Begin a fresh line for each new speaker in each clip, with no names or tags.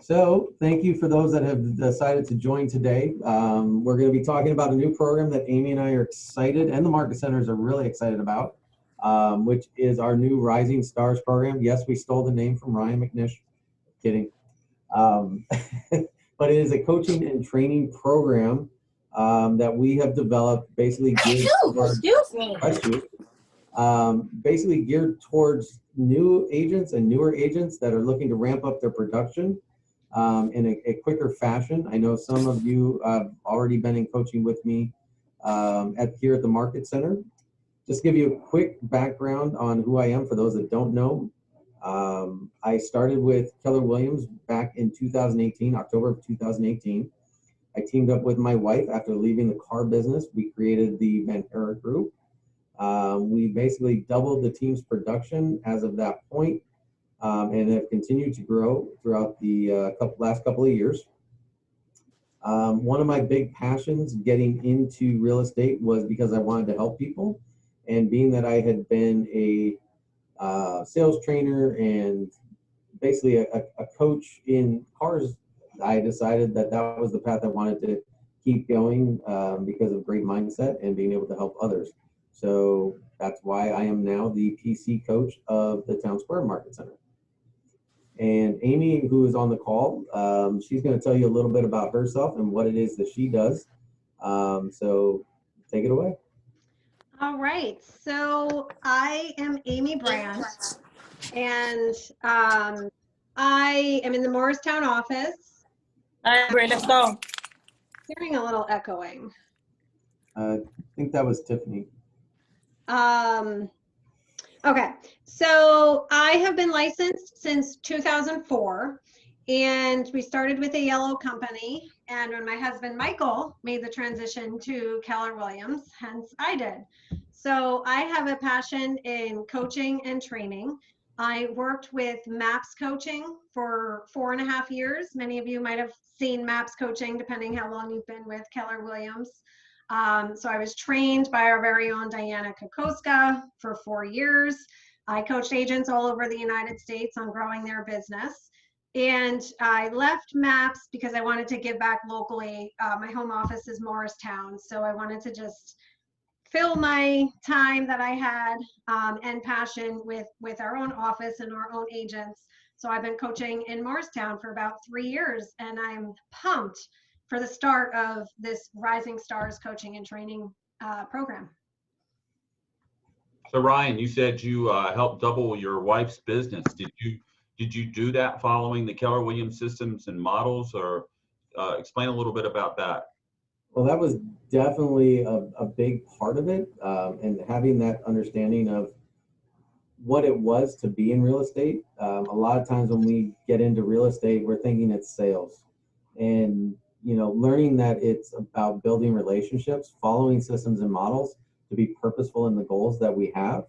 So thank you for those that have decided to join today. We're going to be talking about a new program that Amy and I are excited, and the market centers are really excited about, which is our new Rising Stars program. Yes, we stole the name from Ryan McNish. Kidding. Um, but it is a coaching and training program that we have developed basically geared towards, basically geared towards new agents and newer agents that are looking to ramp up their production in a quicker fashion. I know some of you have already been in coaching with me here at the Market Center. Just give you a quick background on who I am for those that don't know. I started with Keller Williams back in 2018, October of 2018. I teamed up with my wife after leaving the car business. We created the Van Herrick Group. We basically doubled the team's production as of that point, and have continued to grow throughout the last couple of years. One of my big passions getting into real estate was because I wanted to help people, and being that I had been a sales trainer and basically a coach in cars, I decided that that was the path I wanted to keep going because of great mindset and being able to help others. So that's why I am now the PC coach of the Town Square Market Center. And Amy, who is on the call, she's going to tell you a little bit about herself and what it is that she does. So take it away.
All right. So I am Amy Brandt, and I am in the Morristown office.
All right, Bray, let's go.
Hearing a little echoing.
I think that was Tiffany.
Okay, so I have been licensed since 2004, and we started with a yellow company. And when my husband Michael made the transition to Keller Williams, hence I did. So I have a passion in coaching and training. I worked with MAPS coaching for 4.5 years. Many of you might have seen MAPS coaching, depending how long you've been with Keller Williams. So I was trained by our very own Diana Kokoska for 4 years. I coached agents all over the United States on growing their business. And I left MAPS because I wanted to give back locally. My home office is Morristown, so I wanted to just fill my time that I had and passion with our own office and our own agents. So I've been coaching in Morristown for about 3 years, and I'm pumped for the start of this Rising Stars coaching and training program.
So Ryan, you said you helped double your wife's business. Did you do that following the Keller Williams systems and models, or explain a little bit about that?
Well, that was definitely a big part of it, and having that understanding of what it was to be in real estate. A lot of times when we get into real estate, we're thinking it's sales, and learning that it's about building relationships, following systems and models to be purposeful in the goals that we have,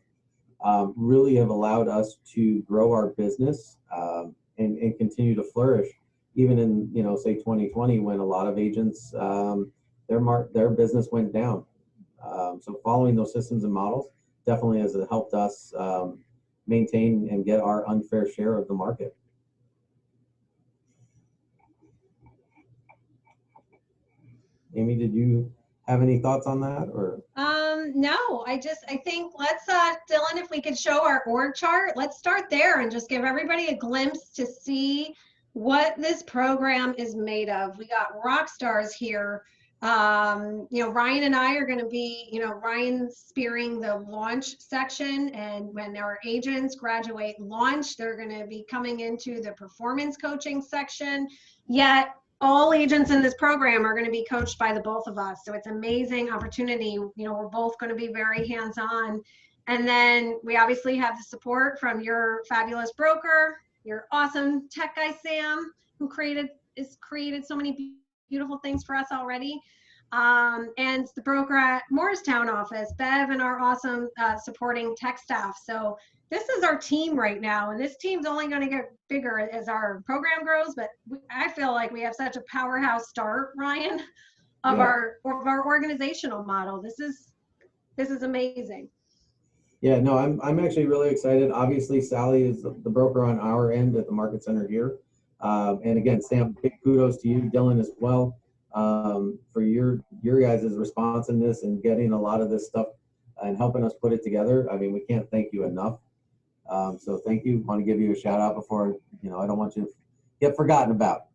really have allowed us to grow our business and continue to flourish, even in say 2020, when a lot of agents their business went down. So following those systems and models definitely has helped us maintain and get our unfair share of the market. Amy, did you have any thoughts on that, or?
No, I think let's, Dylan, if we could show our org chart, let's start there and just give everybody a glimpse to see what this program is made of. We got rock stars here. Ryan and I are going to be, Ryan's spearing the launch section, and when our agents graduate launch, they're going to be coming into the performance coaching section. Yet all agents in this program are going to be coached by the both of us. So it's an amazing opportunity. We're both going to be very hands-on. And then we obviously have the support from your fabulous broker, your awesome tech guy, Sam, who created so many beautiful things for us already. And the broker at Morristown office, Bev, and our awesome supporting tech staff. So this is our team right now, and this team's only going to get bigger as our program grows. But I feel like we have such a powerhouse start, Ryan, of our organizational model. This is amazing.
Yeah, no, I'm actually really excited. Obviously, Sally is the broker on our end at the Market Center here. And again, Sam, big kudos to you, Dylan, as well, for your guys' responsiveness and getting a lot of this stuff and helping us put it together. I mean, we can't thank you enough. So thank you. Want to give you a shout out before, I don't want you to get forgotten about.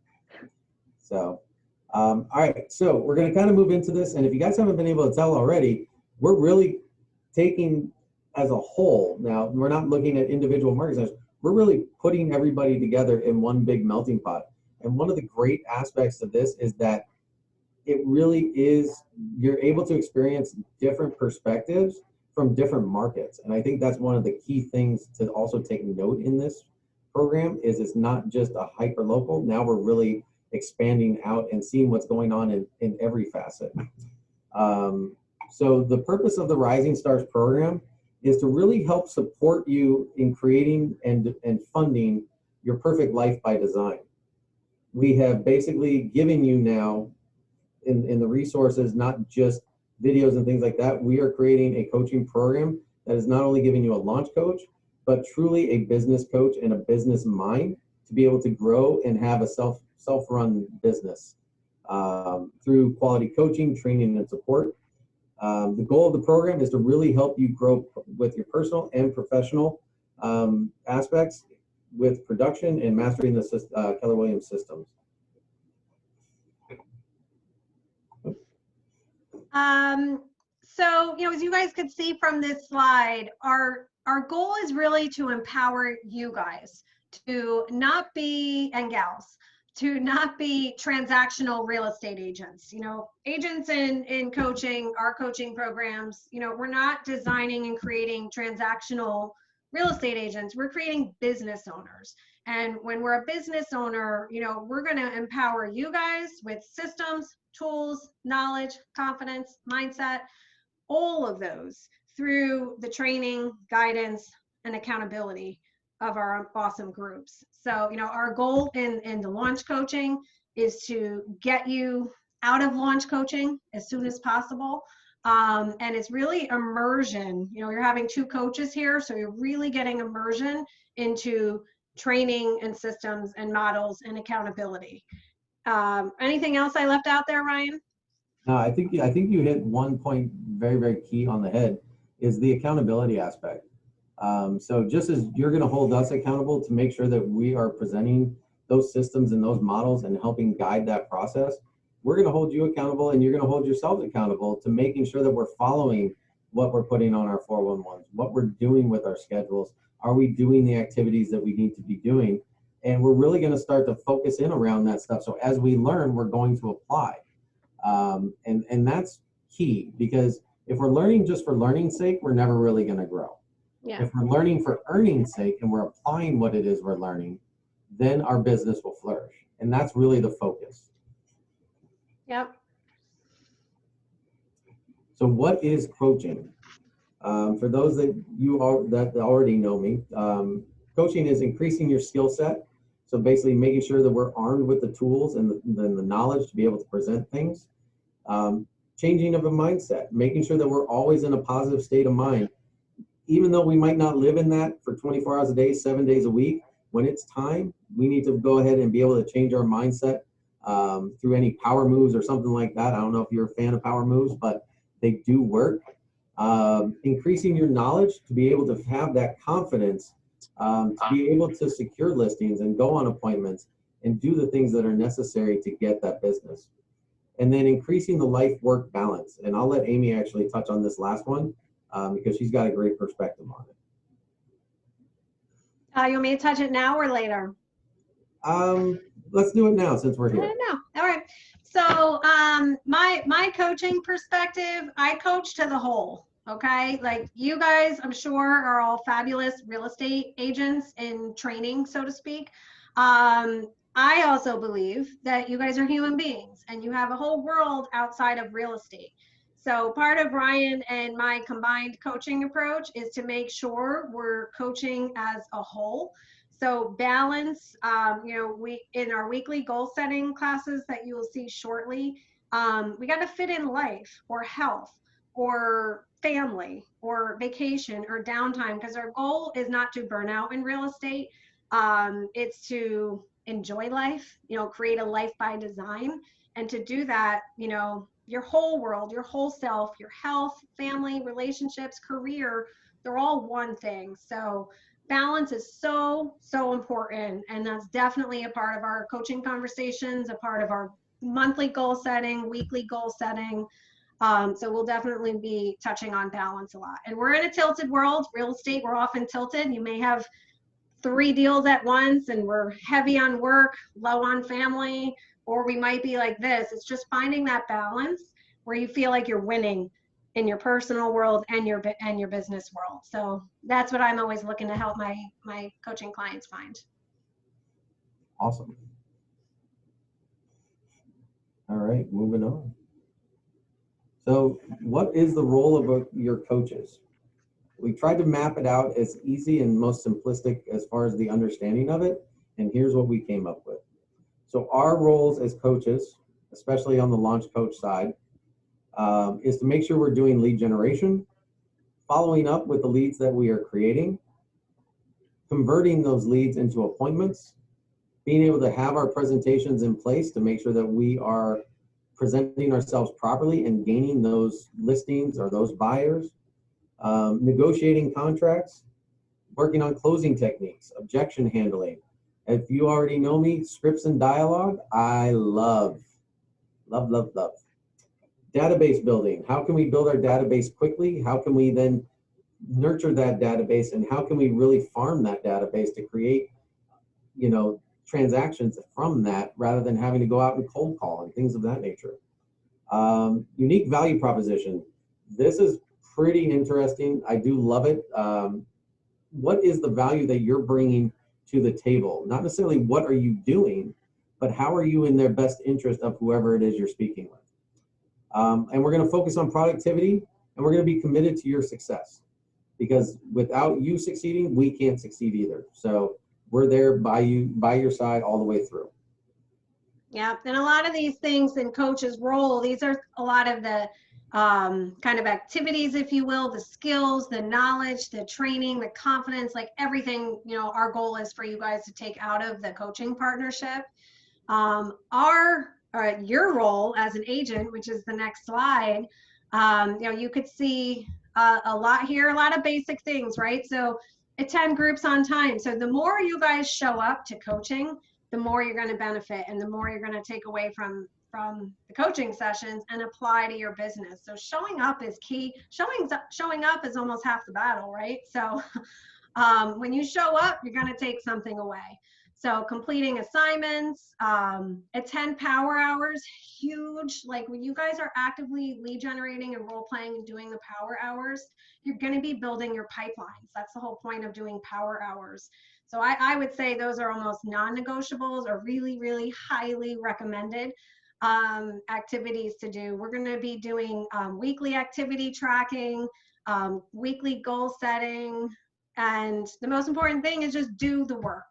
So, all right. So we're going to kind of move into this. And if you guys haven't been able to tell already, we're really taking as a whole. Now, we're not looking at individual market centers. We're really putting everybody together in one big melting pot. And one of the great aspects of this is that it really is, you're able to experience different perspectives from different markets. And I think that's one of the key things to also take note in this program is it's not just a hyper local. Now we're really expanding out and seeing what's going on in every facet. So the purpose of the Rising Stars program is to really help support you in creating and funding your perfect life by design. We have basically given you now in the resources, not just videos and things like that. We are creating a coaching program that is not only giving you a launch coach, but truly a business coach and a business mind to be able to grow and have a self-run business through quality coaching, training, and support. The goal of the program is to really help you grow with your personal and professional aspects with production and mastering the Keller Williams systems.
So, as you guys could see from this slide, our goal is really to empower you guys to not be, and gals, to not be transactional real estate agents. Agents in coaching, our coaching programs, we're not designing and creating transactional real estate agents. We're creating business owners. And when we're a business owner, we're going to empower you guys with systems, tools, knowledge, confidence, mindset, all of those through the training, guidance, and accountability of our awesome groups. So, our goal in the launch coaching is to get you out of launch coaching as soon as possible. And it's really immersion. You're having two coaches here, so you're really getting immersion into training and systems and models and accountability. Anything else I left out there, Ryan?
No, I think you hit one point very, very key on the head is the accountability aspect. So just as you're going to hold us accountable to make sure that we are presenting those systems and those models and helping guide that process, we're going to hold you accountable and you're going to hold yourselves accountable to making sure that we're following what we're putting on our 411s, what we're doing with our schedules. Are we doing the activities that we need to be doing? And we're really going to start to focus in around that stuff. So as we learn, we're going to apply. And that's key, because if we're learning just for learning's sake, we're never really going to grow.
Yeah.
If we're learning for earning's sake and we're applying what it is we're learning, then our business will flourish. And that's really the focus.
Yep.
So what is coaching? For those that that already know me, coaching is increasing your skill set. So basically making sure that we're armed with the tools and the knowledge to be able to present things. Changing of a mindset, making sure that we're always in a positive state of mind. Even though we might not live in that for 24 hours a day, 7 days a week, when it's time, we need to go ahead and be able to change our mindset through any power moves or something like that. I don't know if you're a fan of power moves, but they do work. Increasing your knowledge to be able to have that confidence, to be able to secure listings and go on appointments and do the things that are necessary to get that business. And then increasing the life-work balance. And I'll let Amy actually touch on this last one because she's got a great perspective on it.
You want me to touch it now or later?
Let's do it now since we're here.
I don't know. All right. So my coaching perspective, I coach to the whole. Okay. Like you guys, I'm sure, are all fabulous real estate agents in training, so to speak. I also believe that you guys are human beings and you have a whole world outside of real estate. So part of Ryan and my combined coaching approach is to make sure we're coaching as a whole. So balance, we in our weekly goal setting classes that you will see shortly, we got to fit in life or health or family or vacation or downtime, because our goal is not to burn out in real estate. It's to enjoy life, create a life by design. And to do that, your whole world, your whole self, your health, family, relationships, career, they're all one thing. So balance is so, so important. And that's definitely a part of our coaching conversations, a part of our monthly goal setting, weekly goal setting. So we'll definitely be touching on balance a lot. And we're in a tilted world. Real estate, we're often tilted. You may have 3 deals at once and we're heavy on work, low on family, or we might be like this. It's just finding that balance where you feel like you're winning in your personal world and your business world. So that's what I'm always looking to help my coaching clients find.
Awesome. All right, moving on. So what is the role of your coaches? We tried to map it out as easy and most simplistic as far as the understanding of it, and here's what we came up with. So our roles as coaches, especially on the launch coach side, is to make sure we're doing lead generation, following up with the leads that we are creating, converting those leads into appointments, being able to have our presentations in place to make sure that we are presenting ourselves properly and gaining those listings or those buyers, negotiating contracts, working on closing techniques, objection handling. If you already know me, scripts and dialogue, I love. Database building. How can we build our database quickly? How can we then nurture that database, and how can we really farm that database to create, transactions from that rather than having to go out and cold call and things of that nature. Unique value proposition. This is pretty interesting. I do love it. What is the value that you're bringing to the table? Not necessarily what are you doing, but how are you in their best interest of whoever it is you're speaking with? And we're going to focus on productivity, and we're going to be committed to your success, because without you succeeding, we can't succeed either. So we're there by your side all the way through.
Yeah, and a lot of these things in coach's role, these are a lot of the kind of activities, if you will, the skills, the knowledge, the training, the confidence, like everything, our goal is for you guys to take out of the coaching partnership. Your role as an agent, which is the next slide, you could see a lot here, a lot of basic things, right? So attend groups on time. So the more you guys show up to coaching, the more you're going to benefit and the more you're going to take away from the coaching sessions and apply to your business. So showing up is key. Showing up is almost half the battle, right? So when you show up, you're going to take something away. So completing assignments, attend power hours, huge. Like when you guys are actively lead generating and role playing and doing the power hours, you're going to be building your pipelines. That's the whole point of doing power hours. So I would say those are almost non-negotiables or really, really highly recommended activities to do. We're going to be doing weekly activity tracking, weekly goal setting, and the most important thing is just do the work.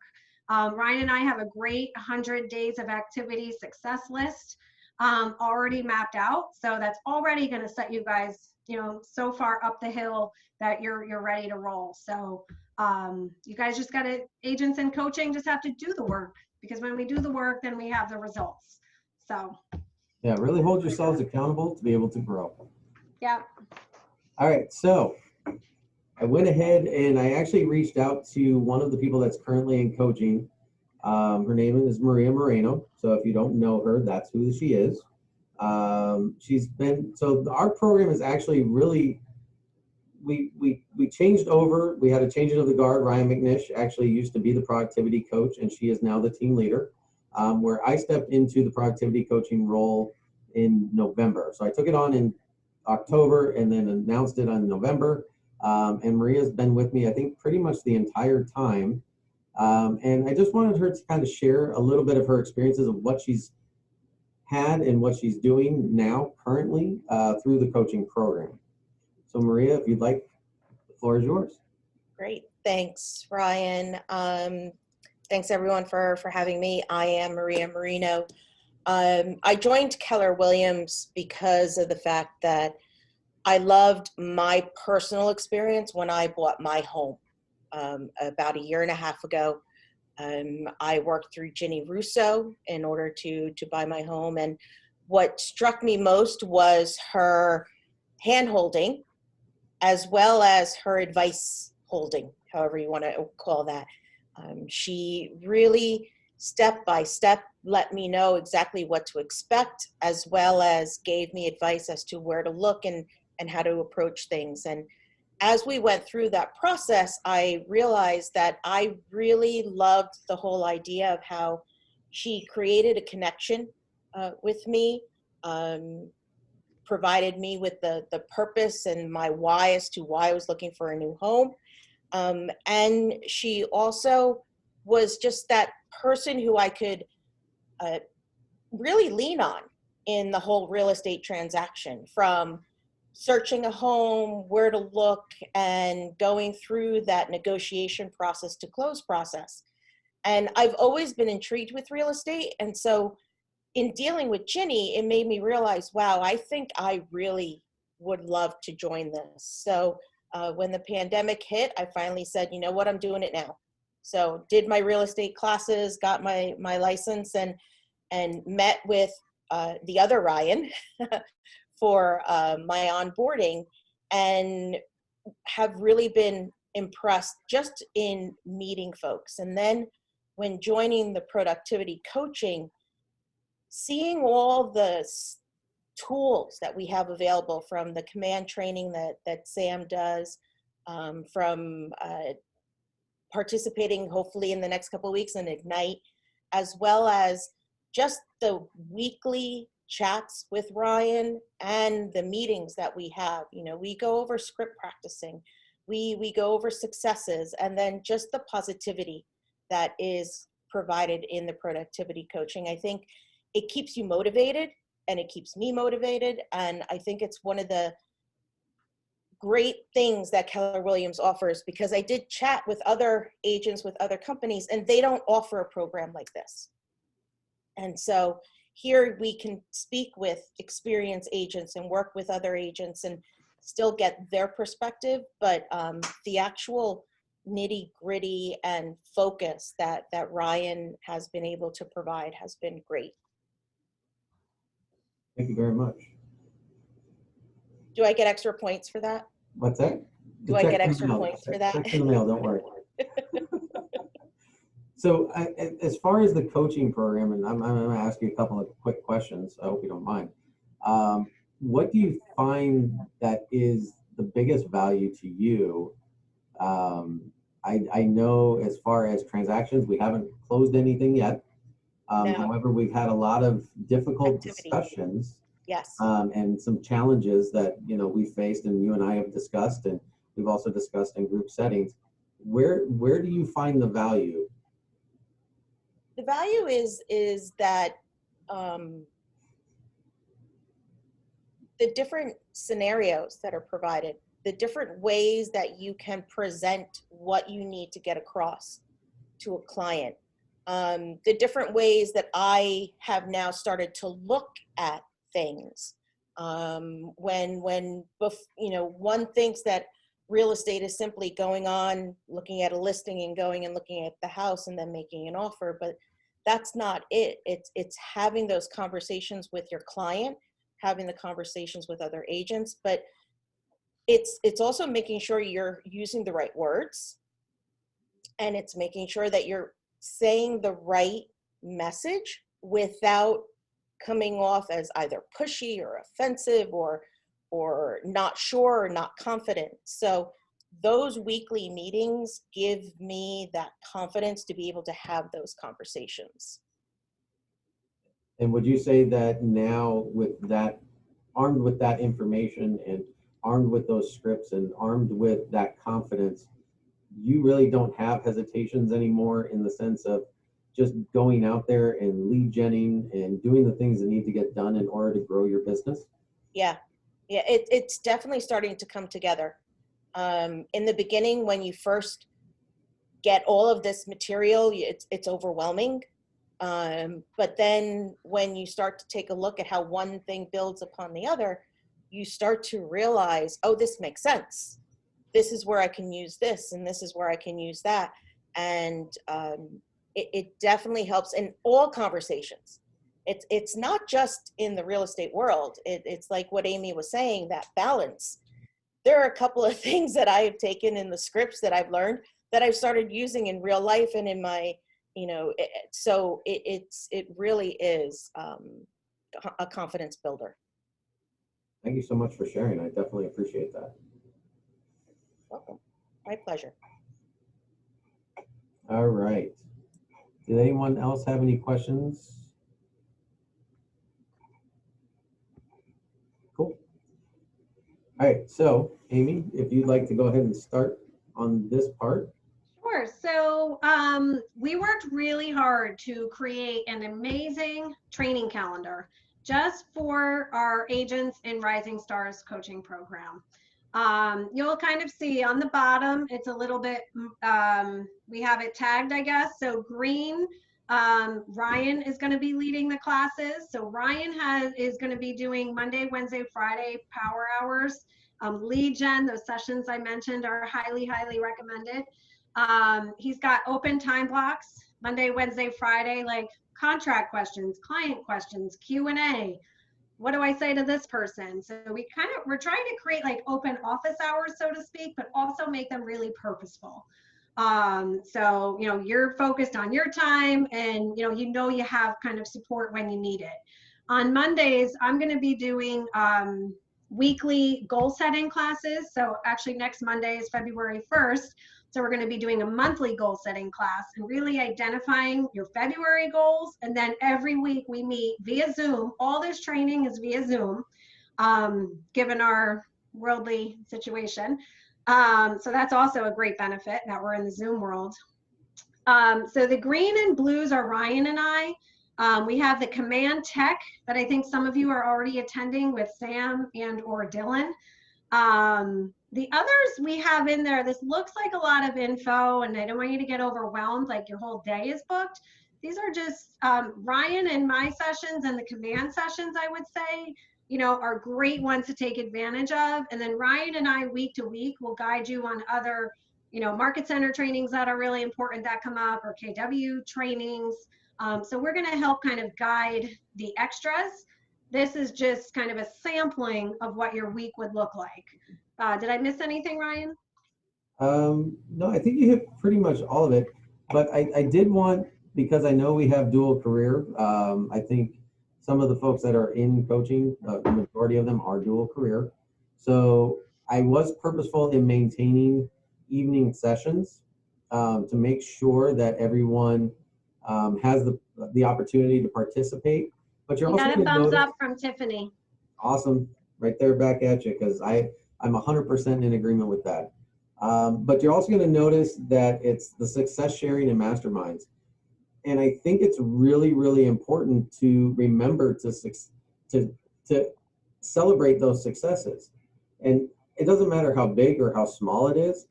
Ryan and I have a great 100 days of activity success list already mapped out. So that's already going to set you guys, so far up the hill that you're ready to roll. So you guys just got to, agents and coaching just have to do the work, because when we do the work, then we have the results. So
yeah, really hold yourselves accountable to be able to grow.
Yeah.
All right, so I went ahead and I actually reached out to one of the people that's currently in coaching. Her name is Maria Moreno. So if you don't know her, that's who she is. So our program is actually really, we changed over. We had a changing of the guard. Ryan McNish actually used to be the productivity coach, and she is now the team leader, where I stepped into the productivity coaching role in November. So I took it on in October and then announced it on November. And Maria's been with me, I think, pretty much the entire time. And I just wanted her to kind of share a little bit of her experiences of what she's had and what she's doing now currently through the coaching program. So Maria, if you'd like, the floor is yours.
Great. Thanks, Ryan. Thanks everyone for having me. I am Maria Moreno. I joined Keller Williams because of the fact that I loved my personal experience when I bought my home about 1.5 years ago. I worked through Ginny Russo in order to buy my home. And what struck me most was her hand-holding, as well as her advice holding, however you want to call that. She really, step by step, let me know exactly what to expect, as well as gave me advice as to where to look and how to approach things. And as we went through that process, I realized that I really loved the whole idea of how she created a connection with me, provided me with the purpose and my why as to why I was looking for a new home. And she also was just that person who I could really lean on in the whole real estate transaction, from searching a home, where to look, and going through that negotiation process to close process. And I've always been intrigued with real estate. And so in dealing with Ginny, it made me realize, wow, I think I really would love to join this. So when the pandemic hit, I finally said, you know what, I'm doing it now. So did my real estate classes, got my license, and met with the other Ryan for my onboarding, and have really been impressed just in meeting folks. And then when joining the productivity coaching, seeing all the tools that we have available, from the command training that Sam does, from participating hopefully in the next couple of weeks in Ignite, as well as just the weekly chats with Ryan and the meetings that we have. You know, we go over script practicing, we go over successes, and then just the positivity that is provided in the productivity coaching. I think it keeps you motivated, and it keeps me motivated. And I think it's one of the great things that Keller Williams offers, because I did chat with other agents with other companies, and they don't offer a program like this. And so here we can speak with experienced agents and work with other agents and still get their perspective, but the actual nitty gritty and focus that Ryan has been able to provide has been great.
Thank you very much.
Do I get extra points for that?
What's that?
Do I get extra points for that?
Check in the mail, don't worry. So as far as the coaching program, and I'm going to ask you a couple of quick questions, I hope you don't mind. What do you find that is the biggest value to you? I know as far as transactions, we haven't closed anything yet.
No.
However, we've had a lot of difficult discussions.
Yes.
And some challenges that, you know, we faced, and you and I have discussed, and we've also discussed in group settings. Where do you find the value?
The value is that the different scenarios that are provided, the different ways that you can present what you need to get across to a client, the different ways that I have now started to look at things. When you know, one thinks that real estate is simply going on, looking at a listing and going and looking at the house and then making an offer, but that's not it. It's having those conversations with your client, having the conversations with other agents, but it's also making sure you're using the right words, and it's making sure that you're saying the right message without coming off as either pushy or offensive or not sure or not confident. So those weekly meetings give me that confidence to be able to have those conversations.
And would you say that now, with that, armed with that information and armed with those scripts and armed with that confidence, you really don't have hesitations anymore, in the sense of just going out there and lead genning and doing the things that need to get done in order to grow your business?
Yeah, it's definitely starting to come together. In the beginning, when you first get all of this material, it's overwhelming. But then when you start to take a look at how one thing builds upon the other, you start to realize, oh, this makes sense. This is where I can use this, and this is where I can use that. And it definitely helps in all conversations. It's not just in the real estate world. It's like what Amy was saying, that balance. There are a couple of things that I have taken in the scripts that I've learned that I've started using in real life and in my, so it really is a confidence builder.
Thank you so much for sharing. I definitely appreciate that.
Welcome. My pleasure.
All right. Did anyone else have any questions? Cool. All right, so Amy, if you'd like to go ahead and start on this part.
Sure. So we worked really hard to create an amazing training calendar just for our agents in Rising Stars coaching program. You'll kind of see on the bottom, it's a little bit, we have it tagged, I guess. So green, Ryan is going to be leading the classes. So Ryan is going to be doing Monday, Wednesday, Friday power hours. Lead gen, those sessions I mentioned are highly, highly recommended. He's got open time blocks, Monday, Wednesday, Friday, like contract questions, client questions, Q&A. What do I say to this person? So we're trying to create like open office hours, so to speak, but also make them really purposeful. So, you're focused on your time and, you have kind of support when you need it. On Mondays, I'm going to be doing weekly goal setting classes. So actually next Monday is February 1st. So we're going to be doing a monthly goal setting class and really identifying your February goals. And then every week we meet via Zoom. All this training is via Zoom, given our worldly situation. So that's also a great benefit that we're in the Zoom world. So the green and blues are Ryan and I. We have the Command Tech that I think some of you are already attending with Sam and or Dylan. The others we have in there, this looks like a lot of info and I don't want you to get overwhelmed like your whole day is booked. These are just Ryan and my sessions and the command sessions, I would say, are great ones to take advantage of. And then Ryan and I week to week will guide you on other, market center trainings that are really important that come up or KW trainings. So we're going to help kind of guide the extras. This is just kind of a sampling of what your week would look like. Did I miss anything, Ryan?
No, I think you hit pretty much all of it, but I did want, because I know we have dual career, I think some of the folks that are in coaching, the majority of them are dual career. So I was purposeful in maintaining evening sessions to make sure that everyone has the opportunity to participate. But you're also
got a thumbs up from Tiffany.
Awesome, right there back at you, because I'm 100% in agreement with that. But you're also going to notice that it's the success sharing and masterminds. And I think it's really, really important to remember to celebrate those successes. And it doesn't matter how big or how small it is,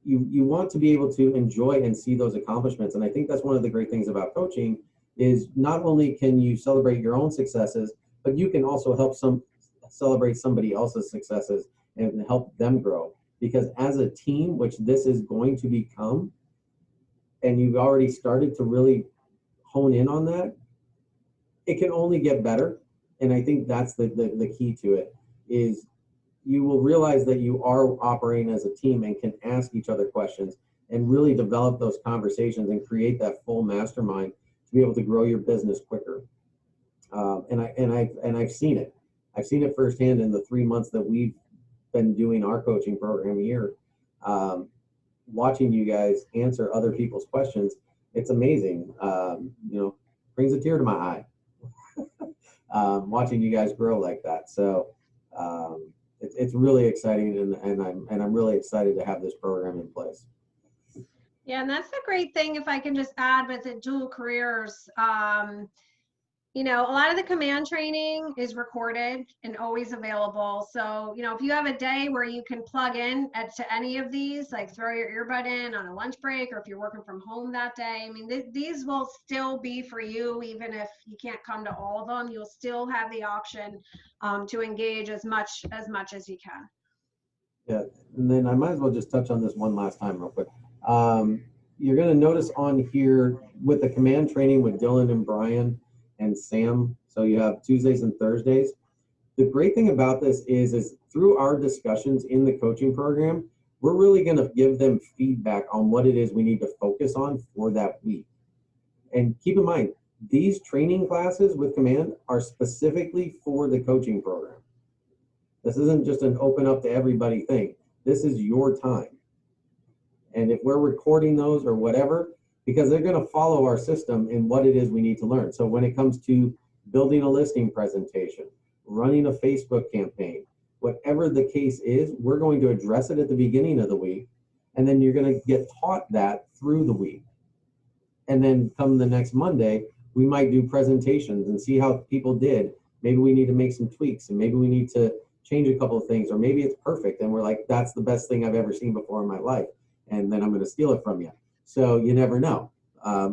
you want to be able to enjoy and see those accomplishments. And I think that's one of the great things about coaching is not only can you celebrate your own successes, but you can also help celebrate somebody else's successes and help them grow. Because as a team, which this is going to become, and you've already started to really hone in on that, it can only get better. And I think that's the key to it, is you will realize that you are operating as a team and can ask each other questions and really develop those conversations and create that full mastermind to be able to grow your business quicker. And I've seen it. I've seen it firsthand in the 3 months that we've been doing our coaching program here. Watching you guys answer other people's questions, it's amazing. Brings a tear to my eye. Watching you guys grow like that. So it's really exciting, and I'm really excited to have this program in place.
Yeah, and that's the great thing, if I can just add with the dual careers. A lot of the command training is recorded and always available. So, if you have a day where you can plug in to any of these, like throw your earbud in on a lunch break, or if you're working from home that day, these will still be for you. Even if you can't come to all of them, you'll still have the option to engage as much as you can.
Yeah, and then I might as well just touch on this one last time real quick. you're going to notice on here with the command training with Dylan and Brian and Sam, so you have Tuesdays and Thursdays. The great thing about this is through our discussions in the coaching program, we're really going to give them feedback on what it is we need to focus on for that week. And keep in mind, these training classes with command are specifically for the coaching program. This isn't just an open up to everybody thing. This is your time. And if we're recording those or whatever, because they're going to follow our system in what it is we need to learn. So when it comes to building a listing presentation, running a Facebook campaign, whatever the case is, we're going to address it at the beginning of the week. And then you're going to get taught that through the week. And then come the next Monday, we might do presentations and see how people did. Maybe we need to make some tweaks, and maybe we need to change a couple of things, or maybe it's perfect. And we're like, that's the best thing I've ever seen before in my life. And then I'm going to steal it from you. So you never know.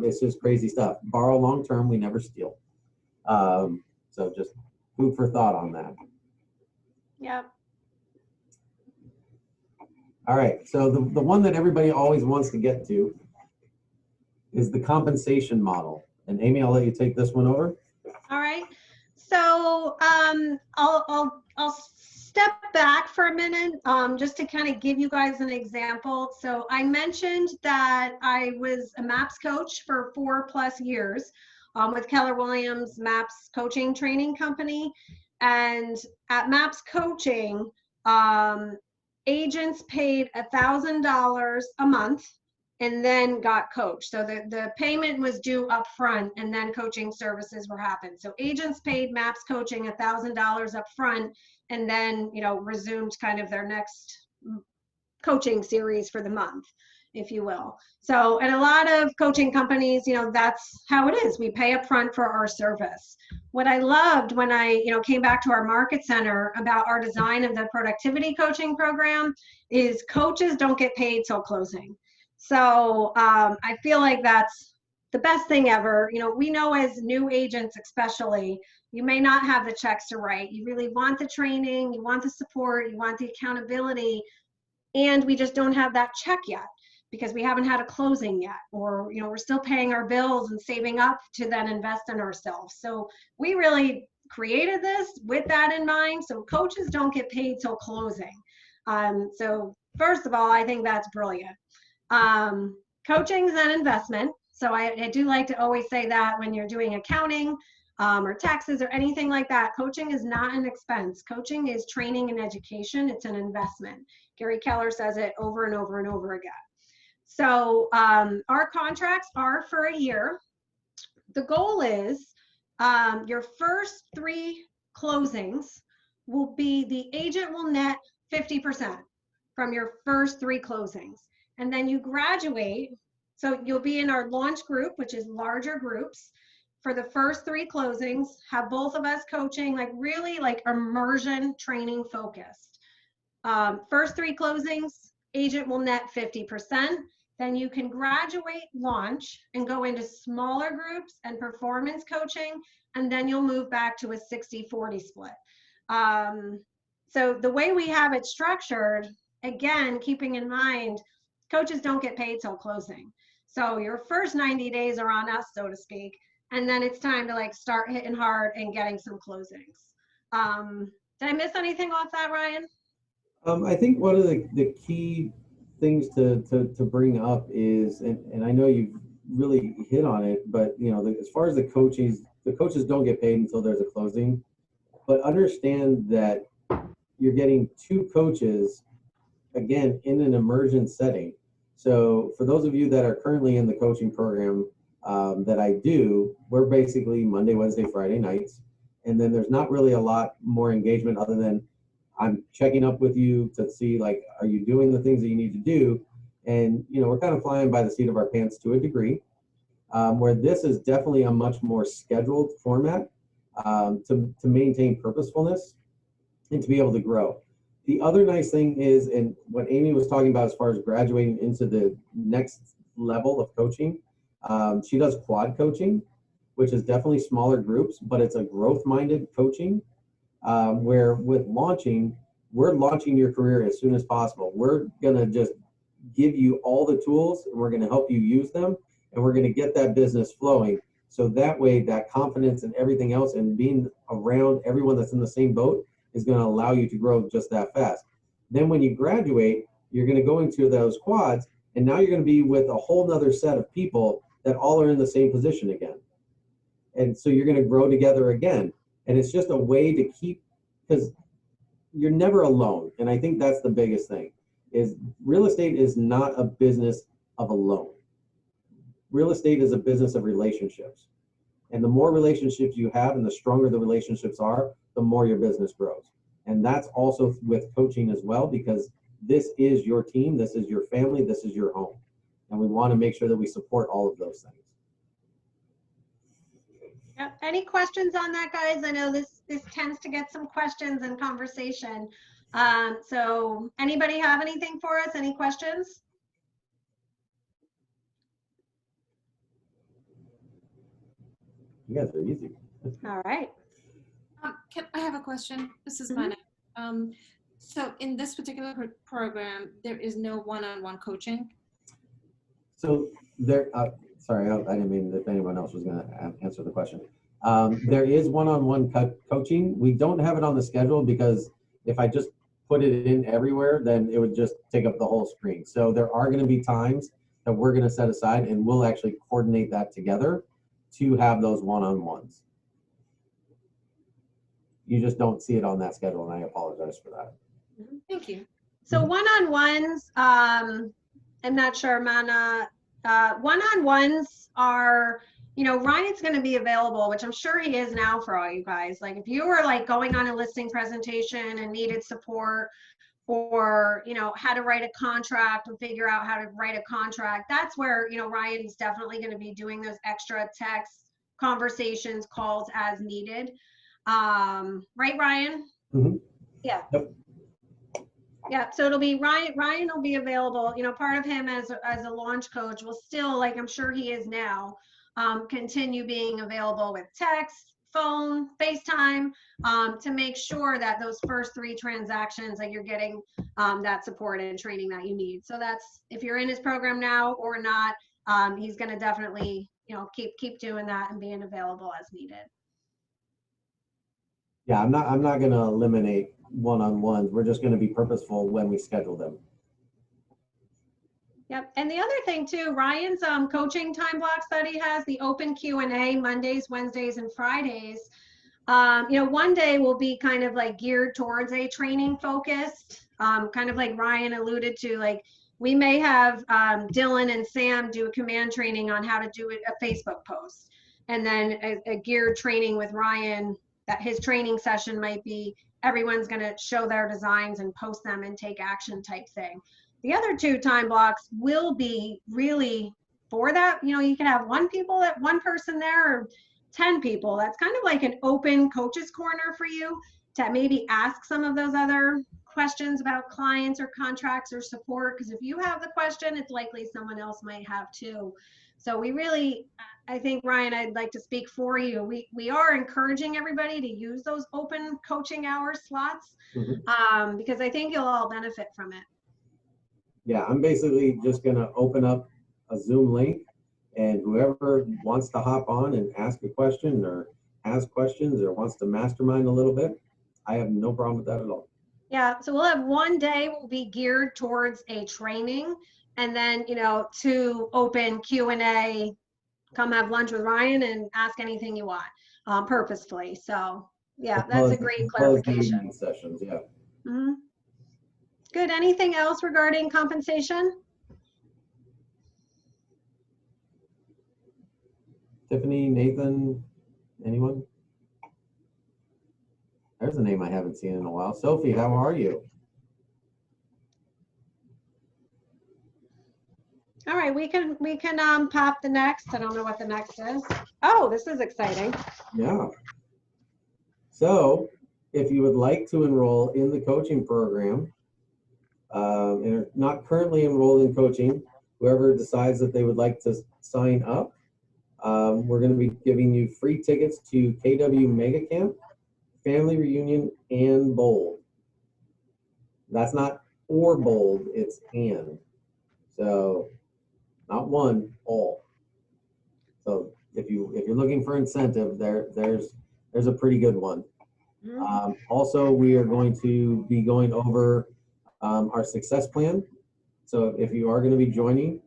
It's just crazy stuff. Borrow long-term, we never steal. So just food for thought on that.
Yep.
All right, so the one that everybody always wants to get to is the compensation model. And Amy, I'll let you take this one over.
All right. So I'll step back for a minute just to kind of give you guys an example. So I mentioned that I was a MAPS coach for 4+ years with Keller Williams MAPS coaching training company. And at MAPS coaching, agents paid $1,000 a month and then got coached. So the payment was due up front, and then coaching services were happened. So agents paid MAPS coaching $1,000 up front, and then, you know, resumed kind of their next coaching series for the month, if you will. So at a lot of coaching companies, you know, that's how it is. We pay up front for our service. What I loved when I, you know, came back to our market center about our design of the productivity coaching program is coaches don't get paid till closing. So I feel like that's the best thing ever. You know, we know as new agents, especially, you may not have the checks to write. You really want the training, you want the support, you want the accountability, and we just don't have that check yet because we haven't had a closing yet, or, you know, we're still paying our bills and saving up to then invest in ourselves. So we really created this with that in mind. So coaches don't get paid till closing. So first of all, I think that's brilliant. Coaching is an investment. So I do like to always say that when you're doing accounting or taxes or anything like that, coaching is not an expense. Coaching is training and education. It's an investment. Gary Keller says it over and over and over again. So our contracts are for a year. The goal is your first 3 closings will be, the agent will net 50% from your first 3 closings. And then you graduate. So you'll be in our launch group, which is larger groups. For the first 3 closings, have both of us coaching, like really like immersion training focused. First 3 closings, agent will net 50%. Then you can graduate launch and go into smaller groups and performance coaching, and then you'll move back to a 60-40 split. So the way we have it structured, again, keeping in mind, coaches don't get paid till closing. So your first 90 days are on us, so to speak, and then it's time to like start hitting hard and getting some closings. Did I miss anything off that, Ryan?
I think one of the key things to bring up is, and I know you've really hit on it, but you know, as far as the coaches don't get paid until there's a closing, but understand that you're getting 2 coaches, again, in an immersion setting. So for those of you that are currently in the coaching program that I do, we're basically Monday, Wednesday, Friday nights, and then there's not really a lot more engagement other than I'm checking up with you to see, like, are you doing the things that you need to do? And, you know, we're kind of flying by the seat of our pants to a degree, where this is definitely a much more scheduled format to maintain purposefulness and to be able to grow. The other nice thing is, and what Amy was talking about as far as graduating into the next level of coaching, she does quad coaching, which is definitely smaller groups, but it's a growth-minded coaching. Where with launching, we're launching your career as soon as possible. We're gonna just give you all the tools, and we're going to help you use them, and we're going to get that business flowing. So that way, that confidence and everything else and being around everyone that's in the same boat is going to allow you to grow just that fast. Then when you graduate, you're going to go into those quads, and now you're going to be with a whole nother set of people that all are in the same position again. And so you're going to grow together again. And it's just a way to keep, because you're never alone. And I think that's the biggest thing, is real estate is not a business of alone. Real estate is a business of relationships. And the more relationships you have and the stronger the relationships are, the more your business grows. And that's also with coaching as well, because this is your team, this is your family, this is your home. And we want to make sure that we support all of those things.
Yep. Any questions on that, guys? I know this tends to get some questions and conversation. So anybody have anything for us? Any questions?
You guys are easy.
All right.
I have a question. This is
Mhm.
Mana. So in this particular program, there is no one-on-one coaching?
So there, sorry, I didn't mean if anyone else was going to answer the question. There is one-on-one coaching. We don't have it on the schedule because if I just put it in everywhere, then it would just take up the whole screen. So there are going to be times that we're going to set aside, and we'll actually coordinate that together to have those one-on-ones. You just don't see it on that schedule, and I apologize for that.
Thank you.
So one-on-ones, I'm not sure, Mana, one-on-ones are, you know, Ryan's going to be available, which I'm sure he is now for all you guys. Like if you were like going on a listing presentation and needed support, or, you know, how to write a contract and figure out how to write a contract, that's where, you know, Ryan's definitely going to be doing those extra text conversations, calls as needed. Right, Ryan?
Mm-hmm.
Yeah.
Yep.
Yeah, so it'll be Ryan will be available. You know, part of him as a launch coach will still, like I'm sure he is now, continue being available with text, phone, FaceTime, to make sure that those first 3 transactions that you're getting that support and training that you need. So that's, if you're in his program now or not, he's going to definitely, you know, keep doing that and being available as needed.
Yeah, I'm not going to eliminate one-on-ones. We're just going to be purposeful when we schedule them.
Yep. And the other thing too, Ryan's coaching time blocks that he has, the open Q&A Mondays, Wednesdays, and Fridays. You know, one day will be kind of like geared towards a training focused, kind of like Ryan alluded to, like we may have Dylan and Sam do a command training on how to do a Facebook post, and then a geared training with Ryan, that his training session might be everyone's going to show their designs and post them and take action type thing. The other 2 time blocks will be really for that. You know, you can have one person there, or 10 people. That's kind of like an open coach's corner for you to maybe ask some of those other questions about clients or contracts or support. Because if you have the question, it's likely someone else might have too. So we really, I think, Ryan, I'd like to speak for you. We are encouraging everybody to use those open coaching hour slots, because I think you'll all benefit from it.
Yeah, I'm basically just going to open up a Zoom link, and whoever wants to hop on and ask a question or has questions or wants to mastermind a little bit, I have no problem with that at all.
Yeah, so we'll have one day will be geared towards a training, and then, you know, 2 open Q&A, come have lunch with Ryan and ask anything you want, purposefully. So yeah, that's a great clarification.
Sessions, yeah.
Mm-hmm. Good. Anything else regarding compensation?
Tiffany, Nathan, anyone? There's a name I haven't seen in a while. Sophie, how are you?
All right, we can pop the next. I don't know what the next is. Oh, this is exciting.
Yeah. So if you would like to enroll in the coaching program, and are not currently enrolled in coaching, whoever decides that they would like to sign up, we're going to be giving you free tickets to KW Mega Camp, Family Reunion, and Bold. That's not or Bold, it's and. So not one, all. So if you're looking for incentive, there's a pretty good one. Also, we are going to be going over our success plan. So if you are going to be joining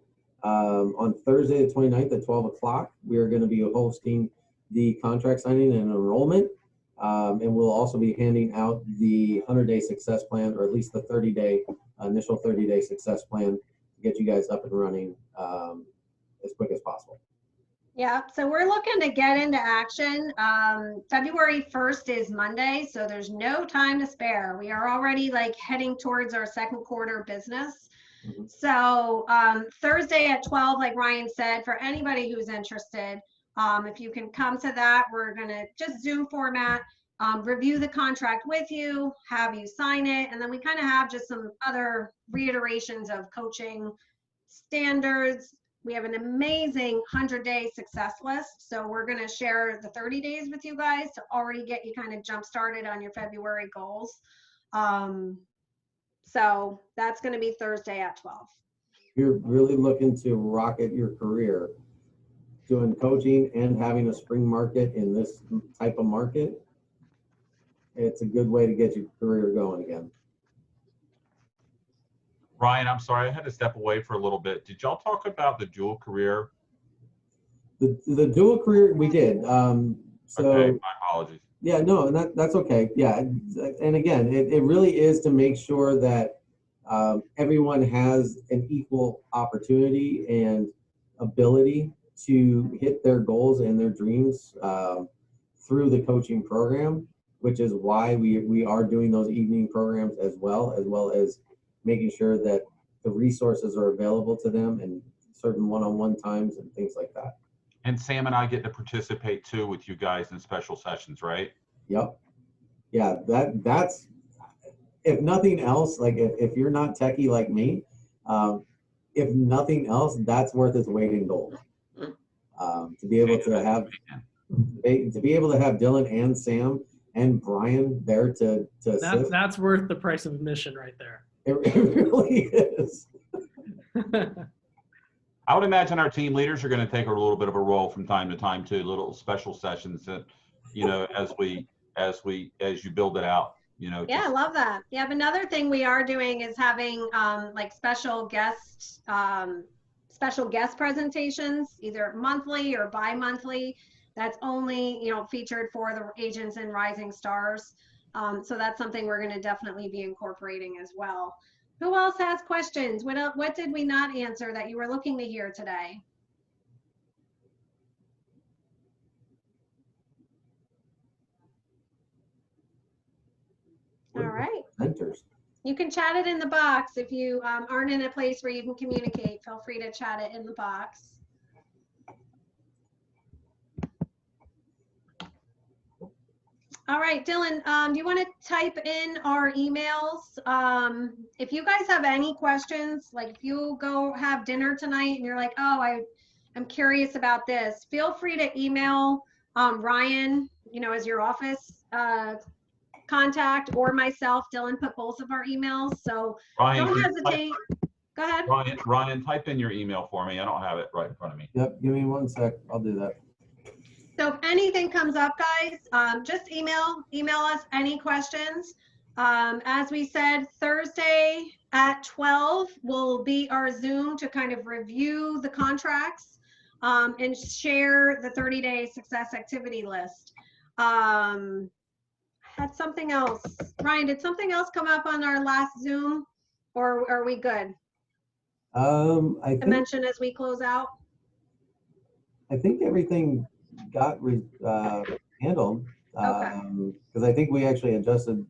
on Thursday the 29th at 12 o'clock, we are going to be hosting the contract signing and enrollment. And we'll also be handing out the 100-day success plan, or at least the initial 30-day success plan to get you guys up and running as quick as possible.
Yeah, so we're looking to get into action. February 1st is Monday, so there's no time to spare. We are already like heading towards our second quarter business. So Thursday at 12, like Ryan said, for anybody who's interested, if you can come to that, we're gonna just Zoom format, review the contract with you, have you sign it, and then we kind of have just some other reiterations of coaching standards. We have an amazing 100-day success list. So we're going to share the 30 days with you guys to already get you kind of jump started on your February goals. So that's going to be Thursday at 12.
You're really looking to rocket your career doing coaching and having a spring market in this type of market. It's a good way to get your career going again.
Ryan, I'm sorry, I had to step away for a little bit. Did y'all talk about the dual career?
The dual career, we did. So
Okay, my apologies.
Yeah, no, and that's okay. Yeah, and again, it really is to make sure that everyone has an equal opportunity and ability to hit their goals and their dreams through the coaching program, which is why we are doing those evening programs as well as making sure that the resources are available to them and certain one-on-one times and things like that.
And Sam and I get to participate too with you guys in special sessions, right?
Yep. Yeah, that's if nothing else, like if you're not techie like me, if nothing else, that's worth its weight in gold. To be able to have Dylan and Sam and Brian there to assist.
That's worth the price of admission right there.
It really is.
I would imagine our team leaders are going to take a little bit of a role from time to time too, little special sessions that, as you build it out,
Yeah, I love that. Yeah, but another thing we are doing is having like special guest presentations, either monthly or bi-monthly. That's only, featured for the agents and rising stars. So that's something we're going to definitely be incorporating as well. Who else has questions? What did we not answer that you were looking to hear today? All right.
Mentors.
You can chat it in the box. If you aren't in a place where you can communicate, feel free to chat it in the box. All right, Dylan, do you want to type in our emails? If you guys have any questions, like if you go have dinner tonight and you're like, oh, I'm curious about this, feel free to email Ryan, as your office contact, or myself. Dylan put both of our emails, so
Ryan,
don't hesitate. Go ahead.
Ryan, type in your email for me. I don't have it right in front of me.
Yep, give me 1 sec. I'll do that.
So if anything comes up, guys, just email us any questions. As we said, Thursday at 12 will be our Zoom to kind of review the contracts and share the 30-day success activity list. Had something else. Ryan, did something else come up on our last Zoom, or are we good?
I
mention as we close out?
I think everything got handled because I think we actually adjusted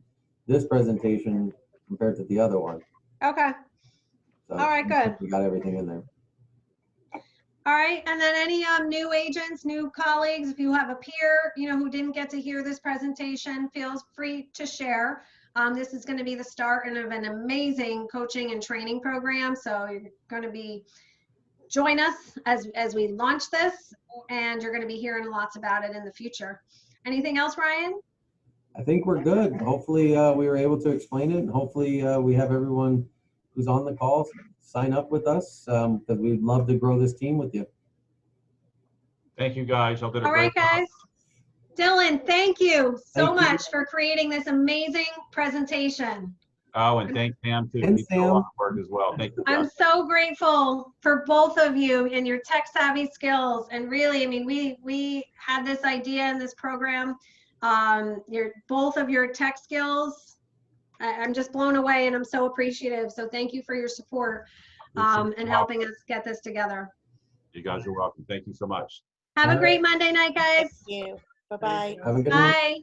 this presentation compared to the other one.
Okay.
So
all right, good.
We got everything in there.
All right, and then any new agents, new colleagues, if you have a peer, who didn't get to hear this presentation, feel free to share. This is going to be the start of an amazing coaching and training program. So you're going to join us as we launch this, and you're going to be hearing lots about it in the future. Anything else, Ryan?
I think we're good. Hopefully we were able to explain it, and hopefully we have everyone who's on the call, sign up with us because we'd love to grow this team with you.
Thank you, guys. Y'all did a
All
great
right,
job.
guys. Dylan, thank you so
Thank you.
much for creating this amazing presentation.
Oh, and thank Sam too.
And
He did a lot
Sam.
of work as well. Thank you,
I'm
guys.
so grateful for both of you and your tech savvy skills. And really, I mean, we had this idea in this program. Both of your tech skills, I'm just blown away and I'm so appreciative. So thank you for your support
You're so
and
welcome.
helping us get this together.
You guys are welcome. Thank you so much.
Have
All
a
right.
great Monday night,
Thank
guys.
you. Bye-bye.
Have a good night.
Bye.